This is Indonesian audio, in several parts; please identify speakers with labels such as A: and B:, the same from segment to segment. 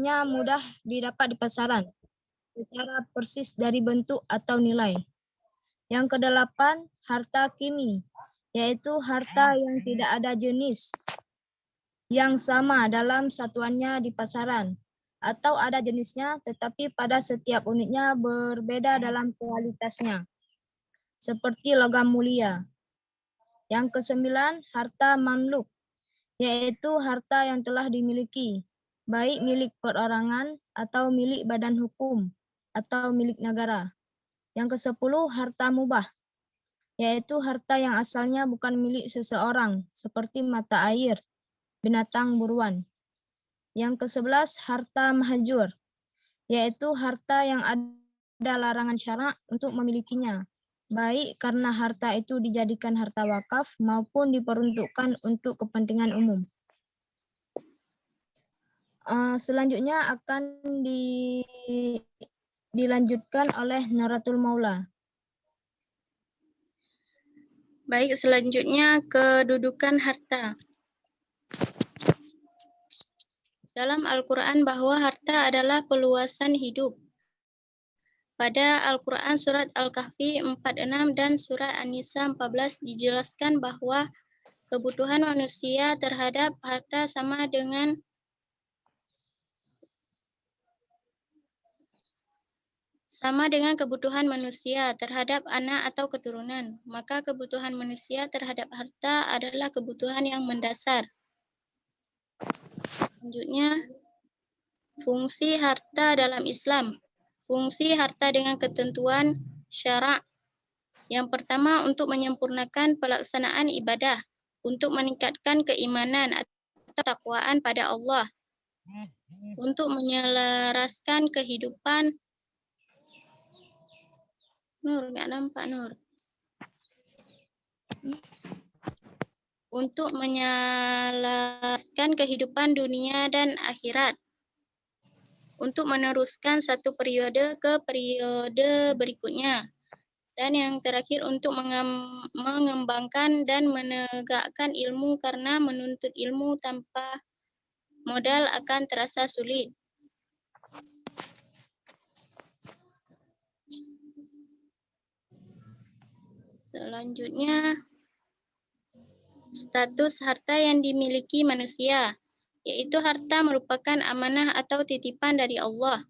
A: mudah didapat di pasaran secara persis dari bentuk atau nilai. Yang kedelapan, harta kimi, yaitu harta yang tidak ada jenis yang sama dalam satuannya di pasaran, atau ada jenisnya tetapi pada setiap unitnya berbeda dalam kualitasnya, seperti logam mulia. Yang kesembilan, harta mamluk, yaitu harta yang telah dimiliki, baik milik perorangan atau milik badan hukum atau milik negara. Yang kesepuluh, harta mubah, yaitu harta yang asalnya bukan milik seseorang, seperti mata air, binatang buruan. Yang ke-11, harta mahjur, yaitu harta yang ada larangan syarak untuk memilikinya, baik karena harta itu dijadikan harta wakaf maupun diperuntukkan untuk kepentingan umum. Selanjutnya akan dilanjutkan oleh Naratul Maula.
B: Baik, selanjutnya kedudukan harta. Dalam Al-Quran bahwa harta adalah peluasan hidup. Pada Al-Quran surat Al-Kahfi 46 dan surat An-Nisa 14 dijelaskan bahwa kebutuhan manusia terhadap harta sama dengan kebutuhan manusia terhadap anak atau keturunan. Maka kebutuhan manusia terhadap harta adalah kebutuhan yang mendasar. Selanjutnya, fungsi harta dalam Islam. Fungsi harta dengan ketentuan syarak. Yang pertama, untuk menyempurnakan pelaksanaan ibadah, untuk meningkatkan keimanan atau takwaan pada Allah, untuk menyelaraskan kehidupan. Nur, nggak nampak Nur. Untuk menyelaraskan kehidupan dunia dan akhirat, untuk meneruskan satu periode ke periode berikutnya. Dan yang terakhir, untuk mengembangkan dan menegakkan ilmu, karena menuntut ilmu tanpa modal akan terasa sulit. Selanjutnya, status harta yang dimiliki manusia, yaitu harta merupakan amanah atau titipan dari Allah.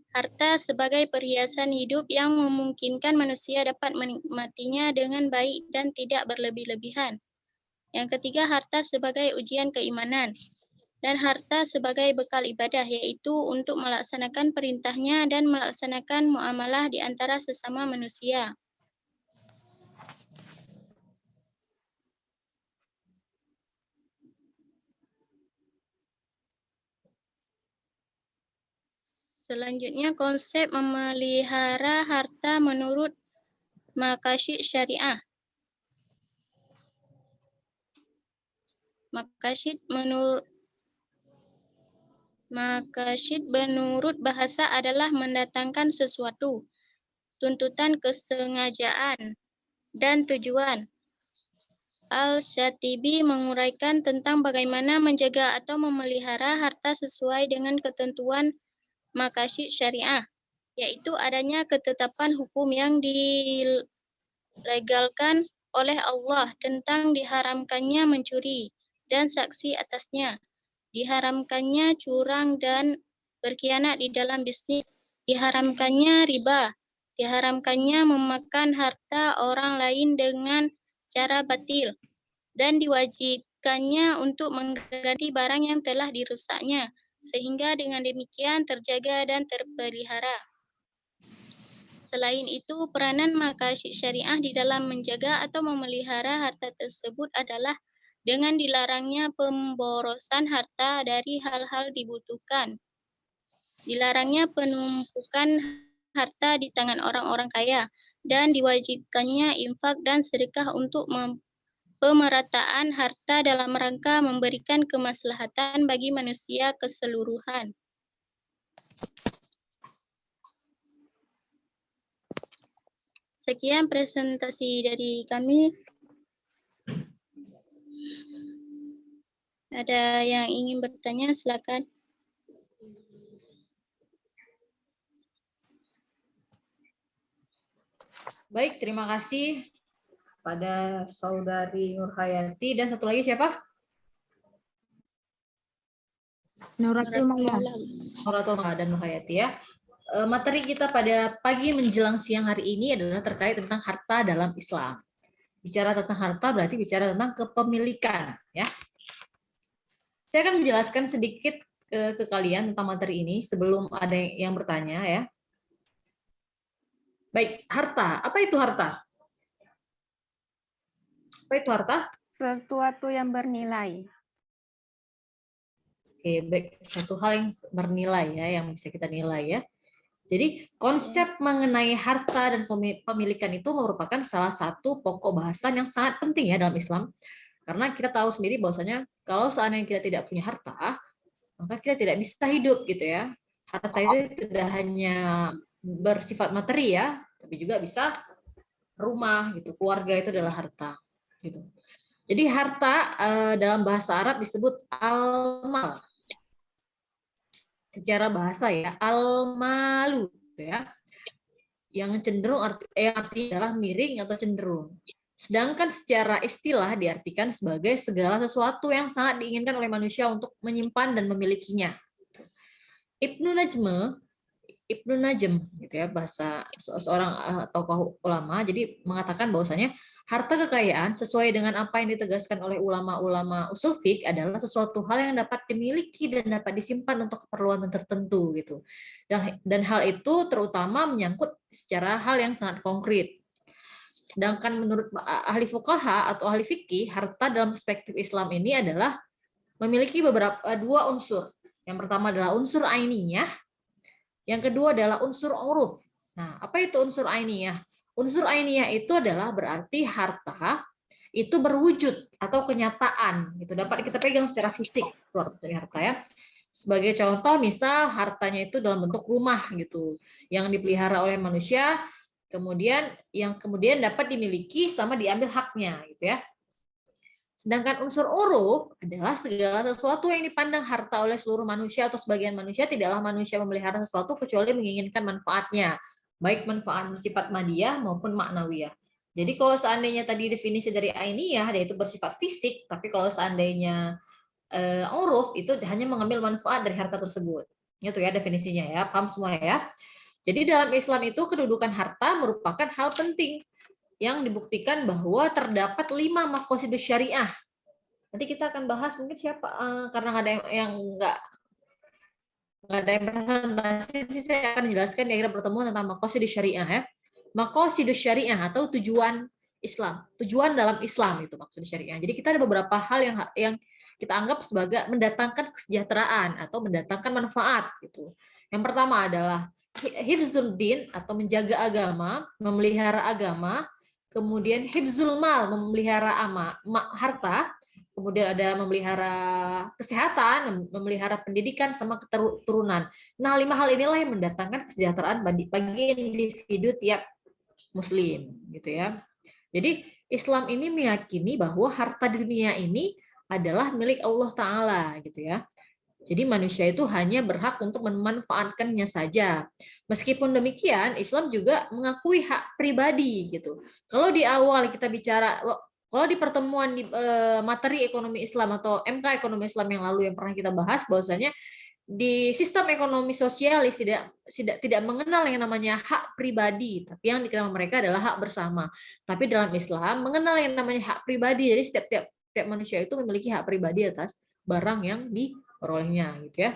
B: Harta sebagai perhiasan hidup yang memungkinkan manusia dapat menikmatinya dengan baik dan tidak berlebih-lebihan. Yang ketiga, harta sebagai ujian keimanan. Dan harta sebagai bekal ibadah, yaitu untuk melaksanakan perintahnya dan melaksanakan muamalah di antara sesama manusia. Selanjutnya, konsep memelihara harta menurut maqasid syariah. Maqasid menurut bahasa adalah mendatangkan sesuatu, tuntutan kesengajaan, dan tujuan. Al-Syatibi menguraikan tentang bagaimana menjaga atau memelihara harta sesuai dengan ketentuan maqasid syariah, yaitu adanya ketetapan hukum yang dilegalkan oleh Allah tentang diharamkannya mencuri dan saksi atasnya, diharamkannya curang dan berkhianat di dalam bisnis, diharamkannya riba, diharamkannya memakan harta orang lain dengan cara batil, dan diwajibkannya untuk mengganti barang yang telah dirusaknya, sehingga dengan demikian terjaga dan terpelihara. Selain itu, peranan maqasid syariah di dalam menjaga atau memelihara harta tersebut adalah dengan dilarangnya pemborosan harta dari hal-hal dibutuhkan, dilarangnya penumpukan harta di tangan orang-orang kaya, dan diwajibkannya infak dan sedekah untuk pemerataan harta dalam rangka memberikan kemaslahatan bagi manusia keseluruhan. Sekian presentasi dari kami. Ada yang ingin bertanya, silakan.
C: Baik, terima kasih pada Saudari Nurhayati dan satu lagi siapa?
A: Nuratul Maulana.
C: Nuratul Maulana dan Nurhayati ya. Materi kita pada pagi menjelang siang hari ini adalah terkait tentang harta dalam Islam. Bicara tentang harta berarti bicara tentang kepemilikan ya. Saya akan menjelaskan sedikit ke kalian tentang materi ini sebelum ada yang bertanya ya. Baik, harta. Apa itu harta? Apa itu harta?
D: Sesuatu yang bernilai.
C: Oke, baik. Satu hal yang bernilai ya, yang bisa kita nilai ya. Jadi konsep mengenai harta dan pemilikan itu merupakan salah satu pokok bahasan yang sangat penting ya dalam Islam. Karena kita tahu sendiri bahwasanya kalau seandainya kita tidak punya harta, maka kita tidak bisa hidup gitu ya. Harta itu tidak hanya bersifat materi ya, tapi juga bisa rumah gitu. Keluarga itu adalah harta gitu. Jadi harta dalam bahasa Arab disebut al-mal. Secara bahasa ya, al-malu ya. Yang cenderung artinya adalah miring atau cenderung. Sedangkan secara istilah diartikan sebagai segala sesuatu yang sangat diinginkan oleh manusia untuk menyimpan dan memilikinya. Ibnu Najm gitu ya, bahasa seorang tokoh ulama, jadi mengatakan bahwasanya harta kekayaan sesuai dengan apa yang ditegaskan oleh ulama-ulama usul fiqh adalah sesuatu hal yang dapat dimiliki dan dapat disimpan untuk keperluan tertentu gitu. Dan hal itu terutama menyangkut secara hal yang sangat konkret. Sedangkan menurut ahli fuqaha atau ahli fikih, harta dalam perspektif Islam ini adalah memiliki dua unsur. Yang pertama adalah unsur ainiyah. Yang kedua adalah unsur uruf. Nah, apa itu unsur ainiyah? Unsur ainiyah itu adalah berarti harta itu berwujud atau kenyataan, itu dapat kita pegang secara fisik, itu harta ya. Sebagai contoh, misal hartanya itu dalam bentuk rumah gitu, yang dipelihara oleh manusia, kemudian dapat dimiliki sama diambil haknya gitu ya. Sedangkan unsur uruf adalah segala sesuatu yang dipandang harta oleh seluruh manusia atau sebagian manusia, tidaklah manusia memelihara sesuatu kecuali menginginkan manfaatnya, baik manfaat bersifat madiyah maupun maknawiyah. Jadi kalau seandainya tadi definisi dari ainiyah, yaitu bersifat fisik, tapi kalau seandainya uruf itu hanya mengambil manfaat dari harta tersebut. Itu ya definisinya ya, paham semua ya. Jadi dalam Islam itu kedudukan harta merupakan hal penting yang dibuktikan bahwa terdapat 5 maqasidus syariah. Nanti kita akan bahas mungkin siapa karena nggak ada yang presentasi, saya akan jelaskan di akhir pertemuan tentang maqasidus syariah ya. Maqasidus syariah atau tujuan Islam, tujuan dalam Islam itu maksud syariah. Jadi kita ada beberapa hal yang kita anggap sebagai mendatangkan kesejahteraan atau mendatangkan manfaat gitu. Yang pertama adalah hifzul din atau menjaga agama, memelihara agama. Kemudian hifzul mal, memelihara harta, kemudian ada memelihara kesehatan, memelihara pendidikan sama keturunan. Nah, 5 hal inilah yang mendatangkan kesejahteraan bagi individu tiap muslim gitu ya. Jadi Islam ini meyakini bahwa harta dunia ini adalah milik Allah Ta'ala gitu ya. Jadi manusia itu hanya berhak untuk memanfaatkannya saja. Meskipun demikian, Islam juga mengakui hak pribadi gitu. Kalau di awal kita bicara, kalau di pertemuan di materi ekonomi Islam atau MK ekonomi Islam yang lalu yang pernah kita bahas, bahwasanya di sistem ekonomi sosialis tidak mengenal yang namanya hak pribadi, tapi yang dikenal mereka adalah hak bersama. Tapi dalam Islam mengenal yang namanya hak pribadi. Jadi setiap manusia itu memiliki hak pribadi atas barang yang diperolehnya gitu ya.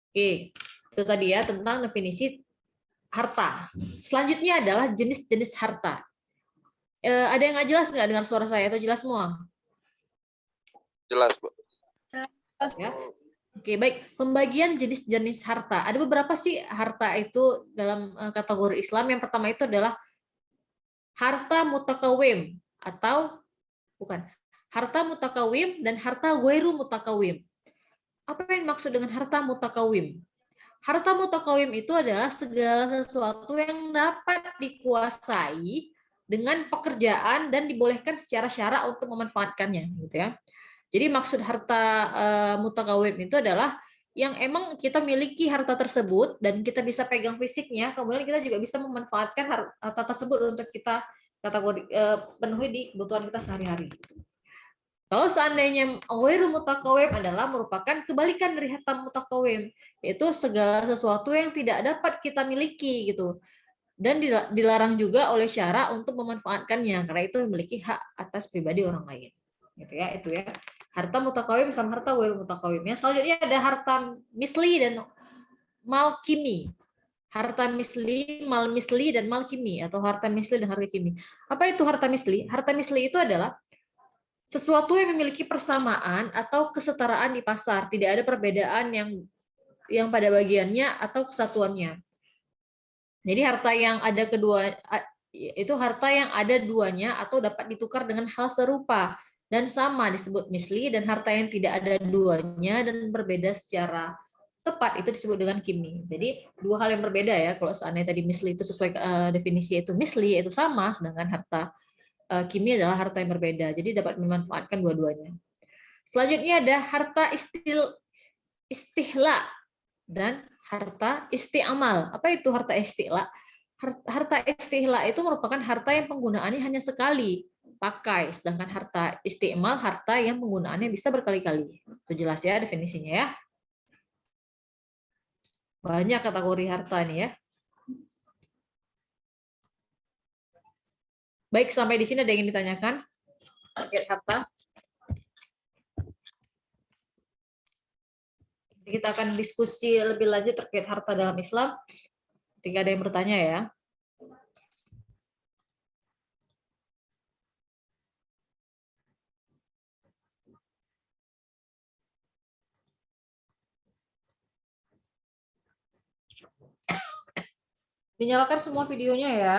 C: Oke, itu tadi ya tentang definisi harta. Selanjutnya adalah jenis-jenis harta. Ada yang nggak jelas nggak dengar suara saya atau jelas semua?
E: Jelas, Bu.
C: Ya. Oke, baik. Pembagian jenis-jenis harta. Ada beberapa sih harta itu dalam kategori Islam. Yang pertama itu adalah harta mutakawim atau bukan. Harta mutakawim dan harta ghairu mutakawim. Apa yang maksud dengan harta mutakawim? Harta mutakawim itu adalah segala sesuatu yang dapat dikuasai dengan pekerjaan dan dibolehkan secara syara untuk memanfaatkannya, gitu ya. Jadi maksud harta mutakawim itu adalah yang emang kita miliki harta tersebut dan kita bisa pegang fisiknya, kemudian kita juga bisa memanfaatkan harta tersebut untuk kita kategori penuhi di kebutuhan kita sehari-hari. Kalau seandainya ghairu mutakawim adalah merupakan kebalikan dari harta mutakawim, yaitu segala sesuatu yang tidak dapat kita miliki gitu. Dan dilarang juga oleh syara untuk memanfaatkannya karena itu memiliki hak atas pribadi orang lain. Gitu ya, itu ya. Harta mutakawim sama harta ghairu mutakawim. Yang selanjutnya ada harta misli dan mal kimi. Harta misli, mal misli dan mal kimi atau harta misli dan harta kimi. Apa itu harta misli? Harta misli itu adalah sesuatu yang memiliki persamaan atau kesetaraan di pasar, tidak ada perbedaan yang pada bagiannya atau kesatuannya. Jadi harta yang ada kedua itu harta yang ada duanya atau dapat ditukar dengan hal serupa dan sama disebut misli, dan harta yang tidak ada duanya dan berbeda secara tepat itu disebut dengan kimi. Jadi dua hal yang berbeda ya. Kalau seandainya tadi misli itu sesuai definisi itu misli itu sama, sedangkan harta kimi adalah harta yang berbeda. Jadi dapat memanfaatkan dua-duanya. Selanjutnya ada harta istihla dan harta isti'amal. Apa itu harta istihla? Harta istihla itu merupakan harta yang penggunaannya hanya sekali pakai, sedangkan harta isti'amal harta yang penggunaannya bisa berkali-kali. Itu jelas ya definisinya ya. Banyak kategori harta nih ya. Baik, sampai di sini ada yang ingin ditanyakan terkait harta? Kita akan diskusi lebih lanjut terkait harta dalam Islam. Ketika ada yang bertanya ya. Dinyalakan semua videonya ya.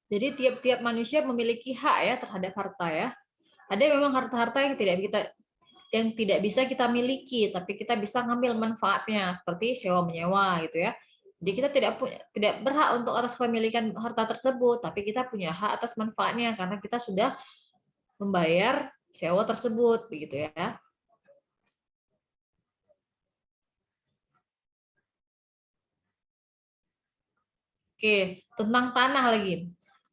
C: Jadi tiap-tiap manusia memiliki hak ya terhadap harta ya. Ada memang harta-harta yang tidak bisa kita miliki, tapi kita bisa ngambil manfaatnya seperti sewa menyewa gitu ya. Jadi kita tidak berhak untuk atas kepemilikan harta tersebut, tapi kita punya hak atas manfaatnya karena kita sudah membayar sewa tersebut begitu ya. Oke, tentang tanah lagi.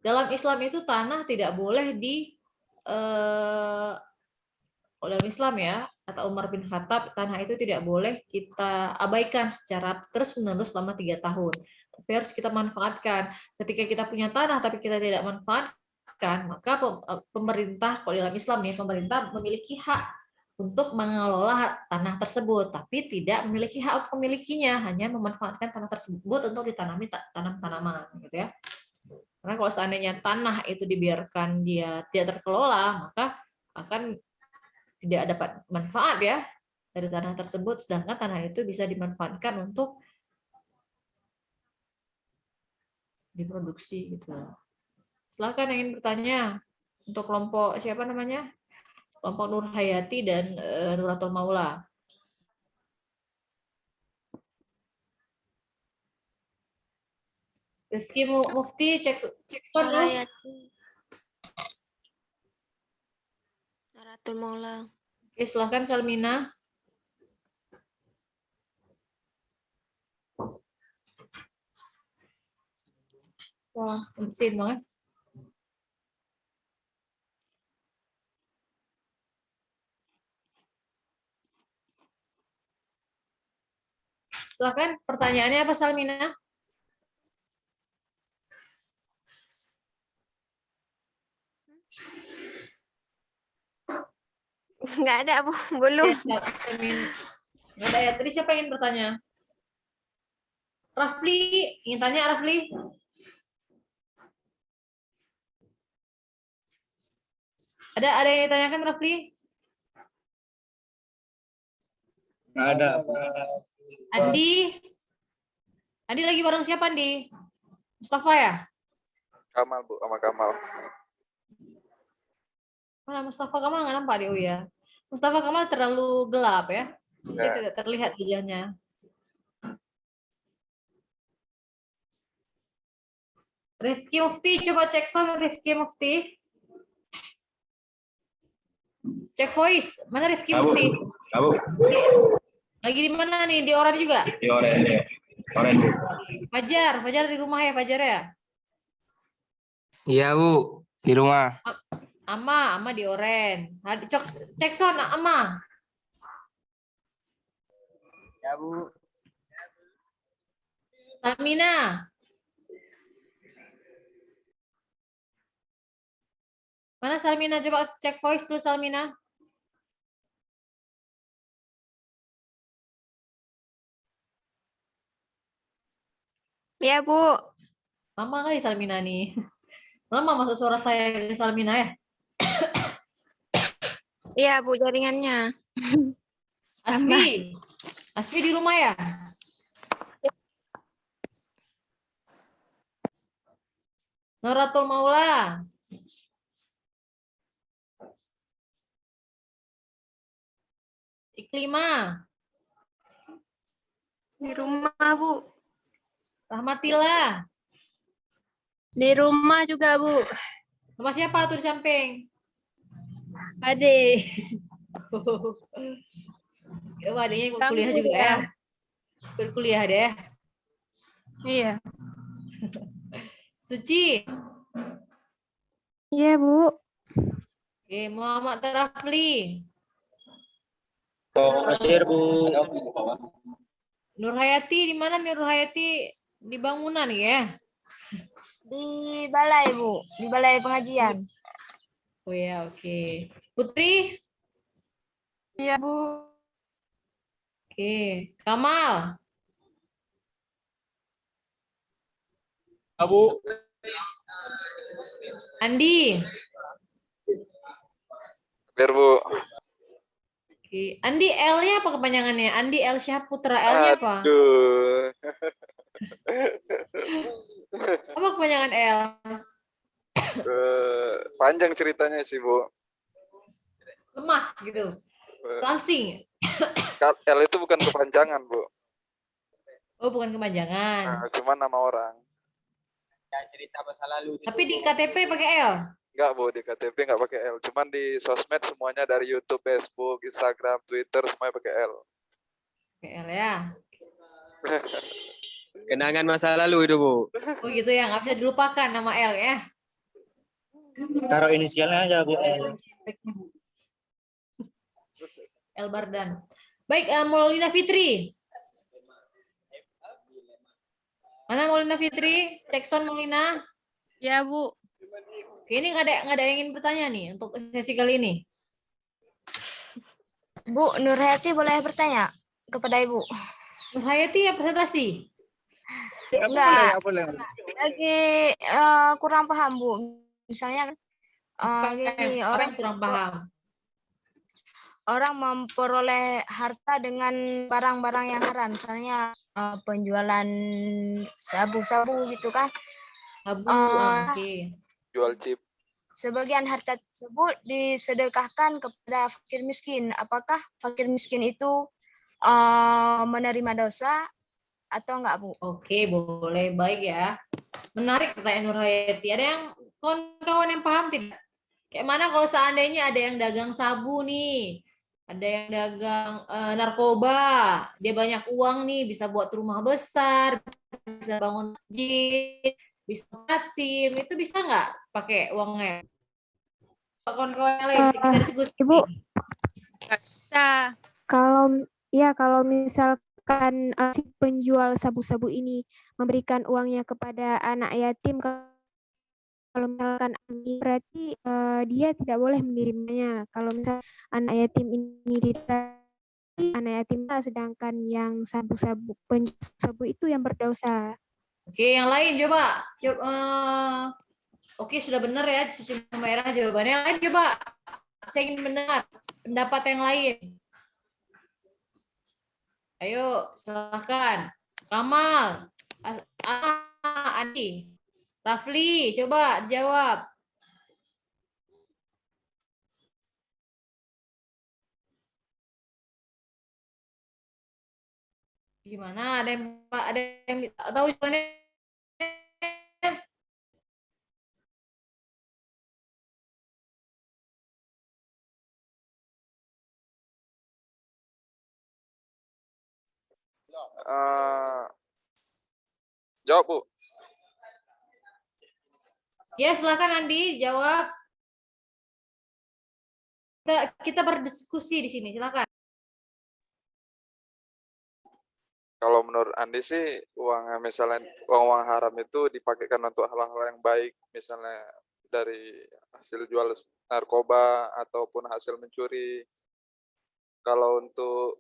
C: Dalam Islam itu tanah tidak boleh dalam Islam ya, kata Umar bin Khattab, tanah itu tidak boleh kita abaikan secara terus-menerus selama 3 tahun. Tapi harus kita manfaatkan. Ketika kita punya tanah tapi kita tidak manfaatkan, maka pemerintah, kalau dalam Islam nih, pemerintah memiliki hak untuk mengelola tanah tersebut, tapi tidak memiliki hak untuk memilikinya, hanya memanfaatkan tanah tersebut untuk ditanami tanam-tanaman, gitu ya. Karena kalau seandainya tanah itu dibiarkan dia tidak terkelola, maka akan tidak dapat manfaat ya dari tanah tersebut, sedangkan tanah itu bisa dimanfaatkan untuk diproduksi gitu. Silakan yang ingin bertanya untuk kelompok siapa namanya? Kelompok Nur Hayati dan Nuratul Maula. Rizky Mufti cek
F: Nur
C: dulu.
F: Hayati. Nuratul Maula.
C: Oke, silakan Salmina. Wah, mesin banget. Silakan, pertanyaannya apa, Salmina?
F: Nggak ada, Bu. Belum.
C: Nggak ada ya. Tadi siapa yang ingin bertanya? Rafli, ingin tanya Rafli? Ada yang ditanyakan Rafli?
G: Nggak ada.
C: Andi? Andi lagi bareng siapa Andi? Mustafa ya?
E: Kamal, Bu, sama Kamal.
C: Mana Mustafa Kamal nggak nampak di ya? Mustafa Kamal terlalu gelap ya? Saya
E: Ya.
C: tidak terlihat wajahnya. Rifki Mufti, coba cek sound Rifki Mufti. Cek voice, mana Rifki Mufti?
G: Abu,
C: Lagi di mana nih? Di Oran juga?
G: di orange. Orange.
C: Fajar di rumah ya, Fajar ya?
H: Iya, Bu, di rumah.
C: Ama di Oren. Cek sound Ama.
H: Ya, Bu.
C: Salmina. Mana Salmina? Coba cek voice dulu Salmina.
F: Ya, Bu.
C: Lama kali Salmina nih. Lama masuk suara saya ke Salmina ya.
F: Iya, Bu, jaringannya.
C: Asfi di rumah ya? Nuratul Maula. Iklima.
F: Di rumah, Bu.
C: Rahmatila.
D: Di rumah juga, Bu.
C: Rumah siapa tuh di samping?
D: Ade.
C: Oh, adanya ikut
D: Kamu
C: kuliah juga
D: ya?
C: ya? Ikut kuliah deh.
D: Iya.
C: Suci.
D: Iya, Bu.
C: Oke, Muhammad Rafli.
G: Hadir, Bu.
C: Nur Hayati di mana Nur Hayati? Di bangunan ya?
A: Di balai, Bu. Di balai pengajian.
C: Oh ya, oke. Putri?
D: Iya, Bu.
C: Oke. Kamal?
G: Abu.
C: Andi?
E: Hadir, Bu.
C: Oke. Andi L-nya apa kepanjangannya? Andi L Syahputra. L-nya apa?
E: Aduh.
C: Apa kepanjangan L?
E: Panjang ceritanya sih, Bu.
C: Lemas gitu. Langsing.
E: L itu bukan kepanjangan, Bu.
C: Oh, bukan kepanjangan.
E: Cuman nama orang.
H: Cerita masa lalu.
C: Tapi di KTP pakai L.
E: Enggak, Bu, di KTP enggak pakai L. Cuman di sosmed semuanya dari YouTube, Facebook, Instagram, Twitter semuanya pakai L.
C: Pakai L ya.
H: Kenangan masa lalu itu, Bu.
C: Oh gitu ya, nggak bisa dilupakan nama L ya.
G: Taruh inisialnya aja, Bu.
C: L Bardan. Baik, Maulina Fitri. Mana Maulina Fitri? Cek sound Maulina.
D: Ya, Bu.
C: Oke, ini nggak ada yang ingin bertanya nih untuk sesi kali ini.
A: Bu, Nur Hayati boleh bertanya kepada Ibu?
C: Nur Hayati ya presentasi.
A: Enggak. Lagi kurang paham, Bu. Misalnya gini,
C: Apa yang kurang paham?
A: orang memperoleh harta dengan barang-barang yang haram, misalnya penjualan sabu-sabu gitu kan.
C: Abu, oke.
E: Jual chip.
A: Sebagian harta tersebut disedekahkan kepada fakir miskin. Apakah fakir miskin itu menerima dosa atau enggak, Bu?
C: Oke, boleh. Baik ya. Menarik pertanyaan Nur Hayati. Ada yang kawan-kawan yang paham tidak? Kayak mana kalau seandainya ada yang dagang sabu nih, ada yang dagang narkoba, dia banyak uang nih, bisa buat rumah besar, bisa bangun masjid, bisa yatim, itu bisa nggak pakai uangnya? Kawan-kawan yang lain, kita diskusi.
D: Ibu.
B: Bisa.
D: Kalau misalkan si penjual sabu-sabu ini memberikan uangnya kepada anak yatim, kalau itu bisa nggak, Bu?
C: Oke, boleh. Baik ya. Menarik pertanyaan Nur Hayati. Ada yang kawan-kawan yang paham tidak? Kayak mana kalau seandainya ada yang dagang sabu nih, ada yang dagang narkoba, dia banyak uang nih, bisa buat rumah besar, bisa bangun masjid, bisa
D: Iya, kalau misalkan si penjual sabu-sabu ini memberikan uangnya kepada anak yatim, kalau misalkan berarti dia tidak boleh menerimanya. Kalau misal anak yatim ini anak yatim, sedangkan yang sabu-sabu sabu itu yang berdosa.
C: Oke, yang lain coba. Oke, sudah benar ya susu merah jawabannya. Yang lain coba. Saya ingin mendengar pendapat yang lain. Ayo, silahkan. Kamal, Adi, Rafli, coba jawab. Gimana? Ada yang tahu jawabannya?
E: Jawab, Bu.
C: Ya, silakan Andi jawab. Kita berdiskusi di sini, silakan.
E: Kalau menurut Andi sih misalnya uang haram itu dipakaikan untuk hal-hal yang baik, misalnya dari hasil jual narkoba ataupun hasil mencuri. Kalau untuk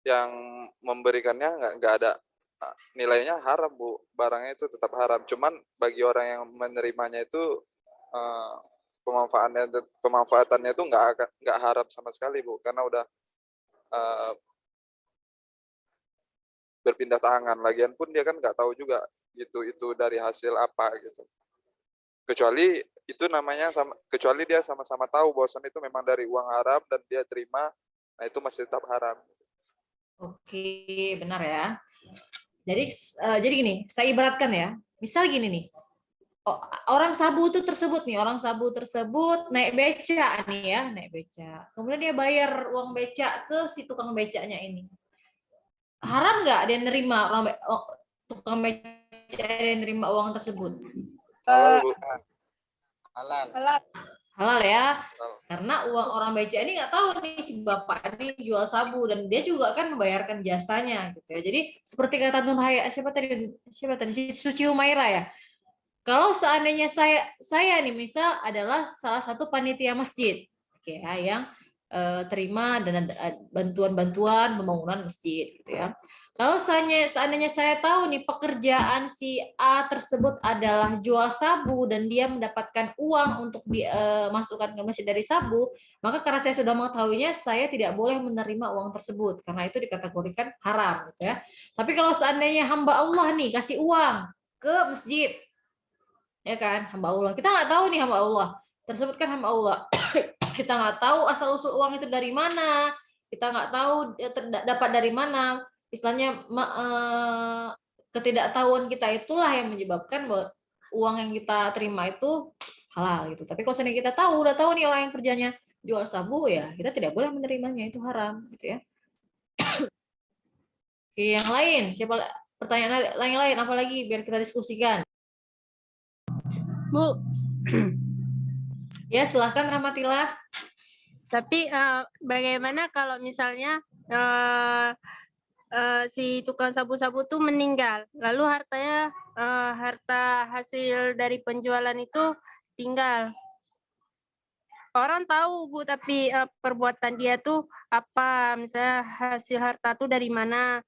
E: yang memberikannya nggak ada nilainya haram, Bu. Barangnya itu tetap haram. Cuman bagi orang yang menerimanya itu pemanfaatannya itu nggak haram sama sekali, Bu, karena udah berpindah tangan. Lagian pun dia kan nggak tahu juga itu dari hasil apa gitu. Kecuali itu namanya kecuali dia sama-sama tahu bahwasan itu memang dari uang haram dan dia terima, nah itu masih tetap haram.
C: Oke, benar ya. Jadi gini, saya ibaratkan ya. Misal gini nih. Orang sabu tersebut naik beca nih ya, naik beca. Kemudian dia bayar uang beca ke si tukang becanya ini. Haram nggak dia nerima tukang beca dia nerima uang tersebut?
E: Halal, Bu.
C: Halal ya.
E: Halal.
C: Karena uang orang beca ini nggak tahu nih si bapak ini jual sabu dan dia juga kan membayarkan jasanya gitu ya. Jadi seperti kata Nur Haya, siapa tadi Suci Humaira ya. Kalau seandainya saya nih misal adalah salah satu panitia masjid, oke ya, yang terima dan bantuan pembangunan masjid gitu ya. Kalau seandainya saya tahu nih pekerjaan si A tersebut adalah jual sabu dan dia mendapatkan uang untuk dimasukkan ke masjid dari sabu, maka karena saya sudah mengetahuinya, saya tidak boleh menerima uang tersebut karena itu dikategorikan haram gitu ya. Tapi kalau seandainya hamba Allah nih kasih uang ke masjid, ya kan, hamba Allah, kita nggak tahu nih hamba Allah tersebut kan hamba Allah. Kita nggak tahu asal usul uang itu dari mana, kita nggak tahu dapat dari mana. Istilahnya ketidaktahuan kita itulah yang menyebabkan bahwa uang yang kita terima itu halal gitu. Tapi kalau seandainya kita udah tahu nih orang yang kerjanya jual sabu, ya kita tidak boleh menerimanya, itu haram gitu ya. Oke, yang lain, siapa pertanyaan lain apa lagi biar kita diskusikan?
I: Bu.
C: Ya, silahkan Rahmatillah.
I: Tapi bagaimana kalau misalnya si tukang sabu-sabu tuh meninggal, lalu harta hasil dari penjualan itu tinggal. Orang tahu, Bu, tapi perbuatan dia tuh apa, misalnya hasil harta tuh dari mana,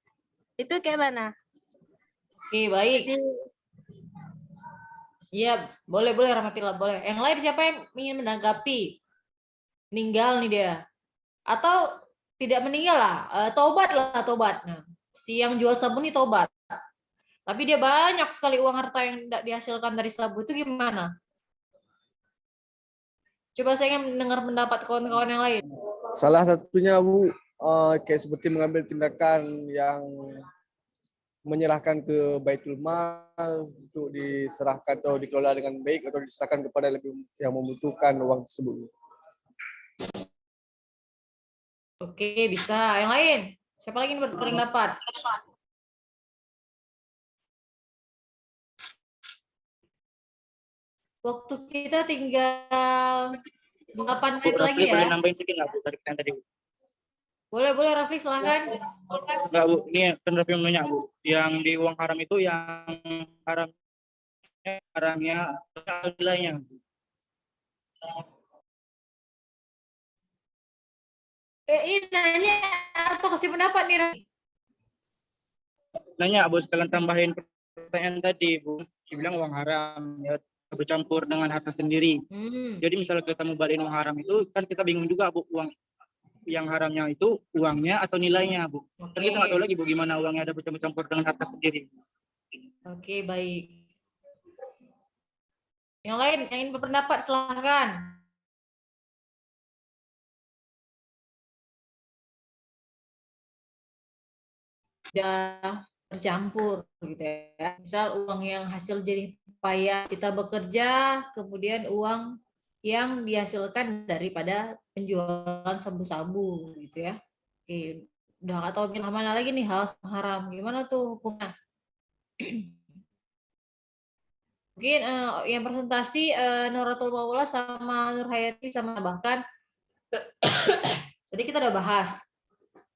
I: itu kayak mana?
C: Oke, baik. Iya, boleh Rahmatillah, boleh. Yang lain siapa yang ingin menanggapi? Meninggal nih dia. Atau tidak meninggal lah, tobat. Nah, si yang jual sabu ini tobat. Tapi dia banyak sekali uang harta yang tidak dihasilkan dari sabu, itu gimana? Coba saya ingin mendengar pendapat kawan-kawan yang lain.
J: Salah satunya, Bu, kayak seperti mengambil tindakan yang menyerahkan ke Baitul Mal untuk diserahkan atau dikelola dengan baik atau diserahkan kepada yang membutuhkan uang tersebut.
C: Oke, bisa. Yang lain? Siapa lagi yang berpendapat? Waktu kita tinggal 8 menit lagi ya.
G: Boleh nambahin sedikit nggak, Bu, dari yang tadi?
C: Boleh, Rafli, silahkan.
G: Enggak, Bu. Ini kan Rafli yang nanya, Bu. Yang di uang haram itu yang haram barangnya atau nilainya.
C: Ini nanya atau kasih pendapat nih?
G: Nanya, Bu, sekalian tambahin pertanyaan tadi, Bu. Dibilang uang haram, ya, bercampur dengan harta sendiri. Jadi misalnya kita mau balikin uang haram itu, kan kita bingung juga, Bu, uang yang haramnya itu uangnya atau nilainya, Bu. Kan kita nggak tahu lagi, Bu, gimana uangnya ada bercampur dengan harta sendiri.
C: Oke, baik. Yang lain yang ingin berpendapat silahkan. Sudah bercampur gitu ya. Misal uang yang hasil jadi payah kita bekerja, kemudian uang yang dihasilkan daripada penjualan sabu-sabu gitu ya. Oke, udah nggak tahu pilih mana lagi nih hal haram. Gimana tuh hukumnya? Mungkin yang presentasi Nuratul Maula sama Nur Hayati sama bahkan tadi kita udah bahas.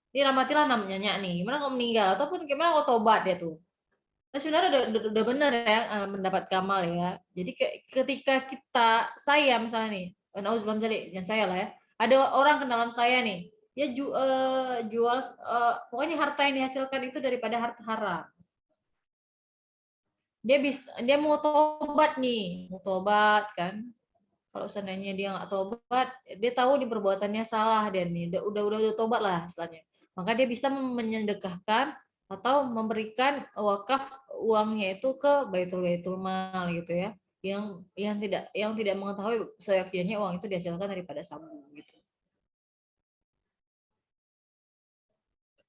C: Ini Ramatilah namanya nih, gimana kalau meninggal ataupun gimana kalau tobat dia tuh. Nah, sebenarnya udah benar ya mendapat Kamal ya. Jadi ketika saya misalnya nih, nauzubillah yang saya lah ya, ada orang kenalan saya nih, dia jual pokoknya harta yang dihasilkan itu daripada harta haram. Dia mau tobat nih, mau tobat kan. Kalau seandainya dia nggak tobat, dia tahu di perbuatannya salah dan nih udah tobat lah istilahnya. Maka dia bisa menyedekahkan atau memberikan wakaf uangnya itu ke baitul mal gitu ya. Yang tidak mengetahui seyakinnya uang itu dihasilkan daripada sabu gitu.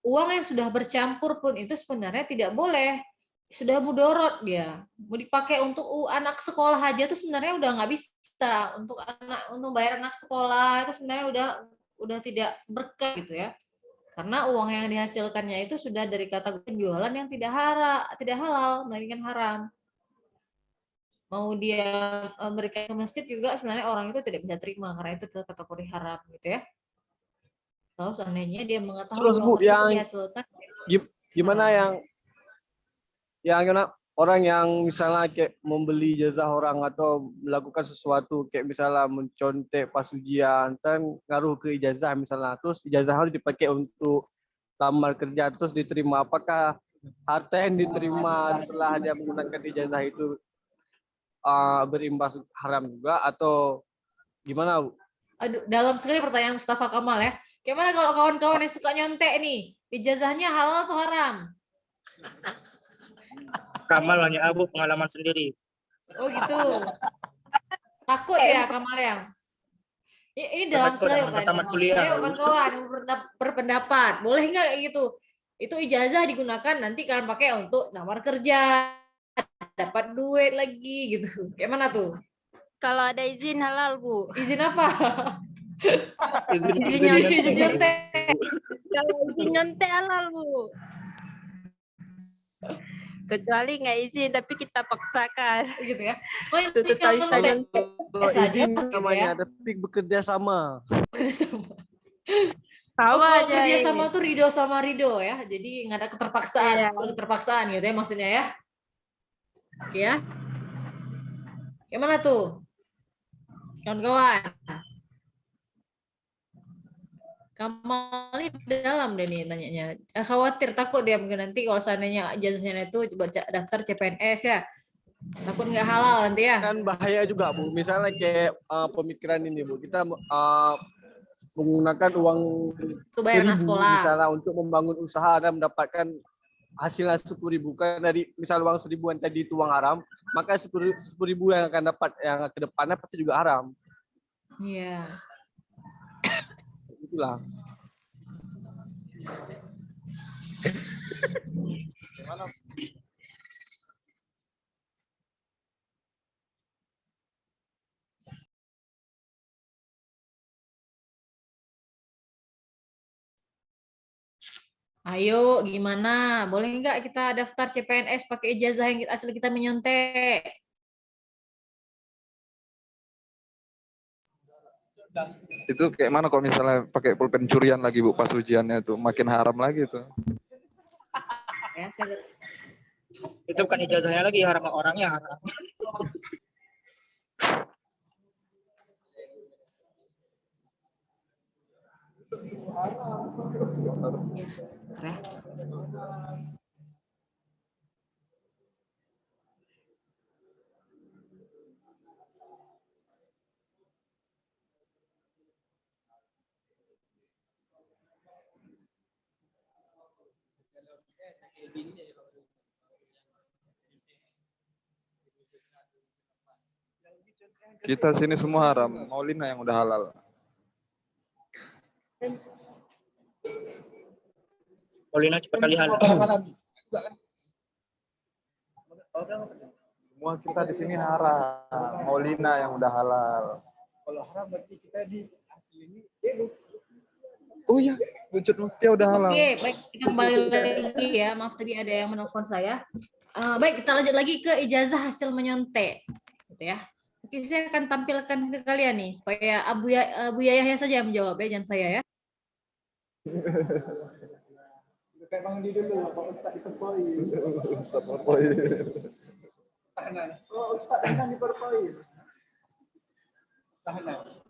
C: Uang yang sudah bercampur pun itu sebenarnya tidak boleh. Sudah mudorot dia. Mau dipakai untuk anak sekolah aja tuh sebenarnya udah nggak bisa. Untuk bayar anak sekolah itu sebenarnya udah tidak berkah gitu ya. Karena uang yang dihasilkannya itu sudah dari kategori penjualan yang tidak halal, melainkan haram. Mau dia berikan ke masjid juga sebenarnya orang itu tidak bisa terima karena itu adalah kategori haram gitu ya. Kalau seandainya dia mengetahui
J: terus Bu, yang
C: dihasilkan
J: gimana yang orang yang misalnya kayak membeli ijazah orang atau melakukan sesuatu kayak misalnya mencontek pas ujian kan ngaruh ke ijazah misalnya, terus ijazah harus dipakai untuk lamar kerja terus diterima, apakah harta yang diterima setelah dia menggunakan ijazah itu berimbas haram juga atau gimana, Bu?
C: Aduh, dalam sekali pertanyaan Mustafa Kamal ya. Gimana kalau kawan-kawan yang suka nyontek nih, ijazahnya halal atau haram?
G: Kamal hanya Abu pengalaman sendiri.
C: Oh gitu. Takut ya Kamal yang. Ini dalam sekali pertanyaan. Ayo kawan-kawan berpendapat, boleh nggak kayak gitu? Itu ijazah digunakan nanti kalian pakai untuk lamar kerja, dapat duit lagi gitu. Kayak mana tuh?
I: Kalau ada izin halal, Bu.
C: Izin apa?
G: Izin
C: nyontek.
I: Kalau izin nyontek halal, Bu. Kecuali nggak izin tapi kita paksakan
C: gitu ya.
I: Oh, itu
J: izin namanya ada tapi bekerja sama.
C: Sama aja. Kerja sama tuh ridho sama ridho ya. Jadi nggak ada keterpaksaan, keterpaksaan gitu ya maksudnya ya. Oke ya. Gimana tuh? Kawan-kawan. Kamal ini dalam deh nih nanyanya. Khawatir, takut dia mungkin nanti kalau seandainya ijazahnya itu coba daftar CPNS ya. Takut nggak halal nanti ya.
J: Kan bahaya juga, Bu. Misalnya kayak pemikiran ini, Bu. Kita menggunakan uang sekolah misalnya untuk membangun usaha dan mendapatkan hasilnya 10.000 kan dari misal uang 1.000-an tadi itu uang haram, maka 10.000 yang akan dapat yang ke depannya pasti juga haram.
C: Iya.
J: Itulah.
C: Ayo, gimana? Boleh nggak kita daftar CPNS pakai ijazah yang asli kita menyontek?
E: Itu kayak mana kalau misalnya pakai pulpen curian lagi Bu pas ujiannya itu makin haram lagi tuh.
C: Ya,
G: Itu bukan ijazahnya lagi, haram orangnya haram.
E: Kita sini semua haram. Maulina yang udah halal.
G: Maulina cepat kali halal.
E: Semua kita di sini haram. Maulina yang udah halal.
J: Kalau haram berarti kita di asli ini.
E: Oh iya, Bucut Mutia udah halal.
C: Oke, baik, kita kembali lagi ya. Maaf tadi ada yang menelpon saya. Baik, kita lanjut lagi ke ijazah hasil menyontek, gitu ya. Oke, saya akan tampilkan ke kalian nih supaya Abu Yahya saja yang menjawab ya, jangan saya ya.
J: Kayak Bang Di dulu, Pak Ustaz disepoi.
E: Ustaz Perpoi.
J: Tahanan. Oh, Ustaz tahanan di Perpoi. Tahanan.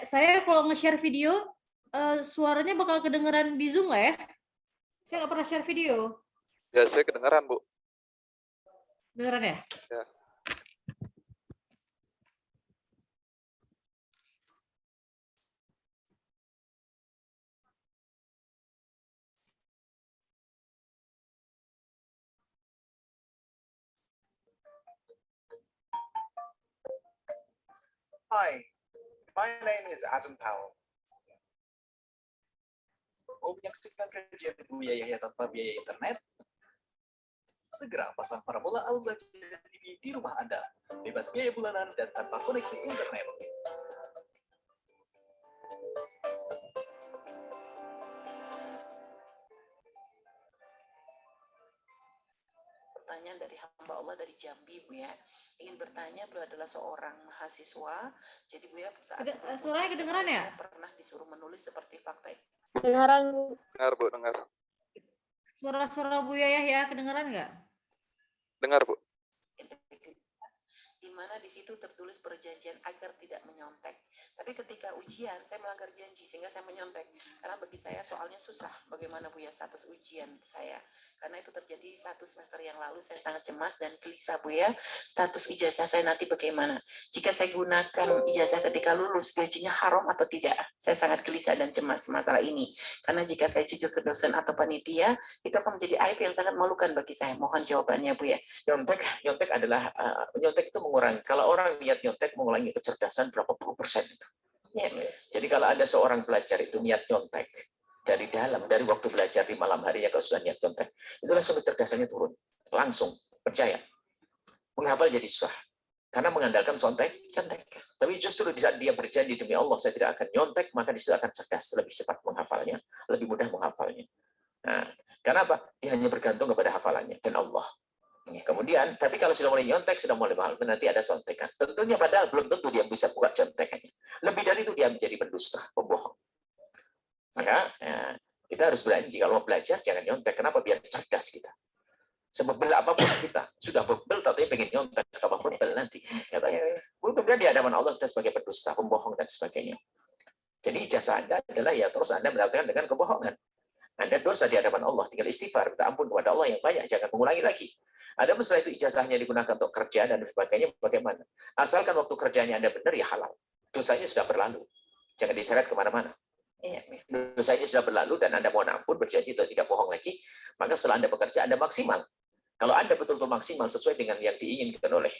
C: Saya kalau nge-share video, suaranya bakal kedengeran di Zoom nggak ya? Saya nggak pernah share video.
E: Ya, saya kedengeran, Bu.
C: Kedengeran ya?
E: Ya.
K: Hi, my name is Adam Powell. Mau menyaksikan kajian Buya Yahya tanpa biaya internet? Segera pasang parabola Al-Baqiyah TV di rumah Anda. Bebas biaya bulanan dan tanpa koneksi internet.
L: Pertanyaan dari hamba Allah dari Jambi, Bu ya. Ingin bertanya, beliau adalah seorang mahasiswa. Jadi Bu ya, saat
C: suaranya kedengeran ya?
L: Pernah disuruh menulis seperti fakta.
A: Dengaran, Bu.
E: Dengar, Bu, dengar.
C: Suara-suara Bu Yahya kedengeran nggak?
E: Dengar, Bu.
L: Di mana di situ tertulis perjanjian agar tidak menyontek. Tapi ketika ujian saya melanggar janji sehingga saya menyontek. Karena bagi saya soalnya susah bagaimana Bu ya status ujian saya. Karena itu terjadi 1 semester yang lalu saya sangat cemas dan gelisah Bu ya. Status ijazah saya nanti bagaimana? Jika saya gunakan ijazah ketika lulus gajinya haram atau tidak? Saya sangat gelisah dan cemas masalah ini. Karena jika saya jujur ke dosen atau panitia itu akan menjadi aib yang sangat memalukan bagi saya. Mohon jawabannya Bu ya.
K: Nyontek adalah nyontek itu mengurangi. Kalau orang niat nyontek mengurangi kecerdasan berapa puluh persen itu.
L: Ya.
K: Jadi kalau ada seorang pelajar itu niat nyontek dari dalam, dari waktu belajar di malam harinya kalau sudah niat nyontek, itu langsung kecerdasannya turun. Langsung, percaya. Menghafal jadi susah. Karena mengandalkan nyontek. Tapi justru di saat dia berjanji demi Allah, saya tidak akan nyontek, maka dia akan cerdas, lebih cepat menghafalnya, lebih mudah menghafalnya. Nah, karena apa? Dia hanya bergantung kepada hafalannya dan Allah. Kemudian, tapi kalau sudah mulai nyontek, sudah mulai mahal, nanti ada sontekan. Tentunya padahal belum tentu dia bisa buka contekannya. Lebih dari itu dia menjadi pendusta, pembohong. Maka kita harus berjanji kalau mau belajar jangan nyontek. Kenapa? Biar cerdas kita. Sebebel apapun kita sudah bebel, tapi pengen nyontek, tambah bebel nanti. Katanya. Kemudian di hadapan Allah kita sebagai pendusta, pembohong dan sebagainya. Jadi ijazah Anda adalah ya terus Anda melakukan dengan kebohongan. Anda dosa di hadapan Allah, tinggal istighfar, minta ampun kepada Allah yang banyak, jangan mengulangi lagi. Ada setelah itu ijazahnya digunakan untuk kerja dan sebagainya, bagaimana? Asalkan waktu kerjanya Anda benar, ya halal. Dosanya sudah berlalu. Jangan diseret kemana-mana. Dosanya sudah berlalu dan Anda mohon ampun, berjanji atau tidak bohong lagi, maka setelah Anda bekerja, Anda maksimal. Kalau Anda betul-betul maksimal sesuai dengan yang diinginkan oleh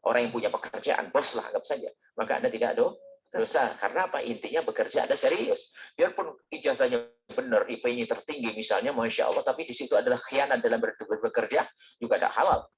K: orang yang punya pekerjaan, bos lah, anggap saja, maka Anda tidak ada dosa. Karena apa? Intinya bekerja Anda serius. Biarpun ijazahnya benar, IP-nya tertinggi misalnya, Masya Allah, tapi di situ adalah khianat dalam bekerja, juga tidak halal.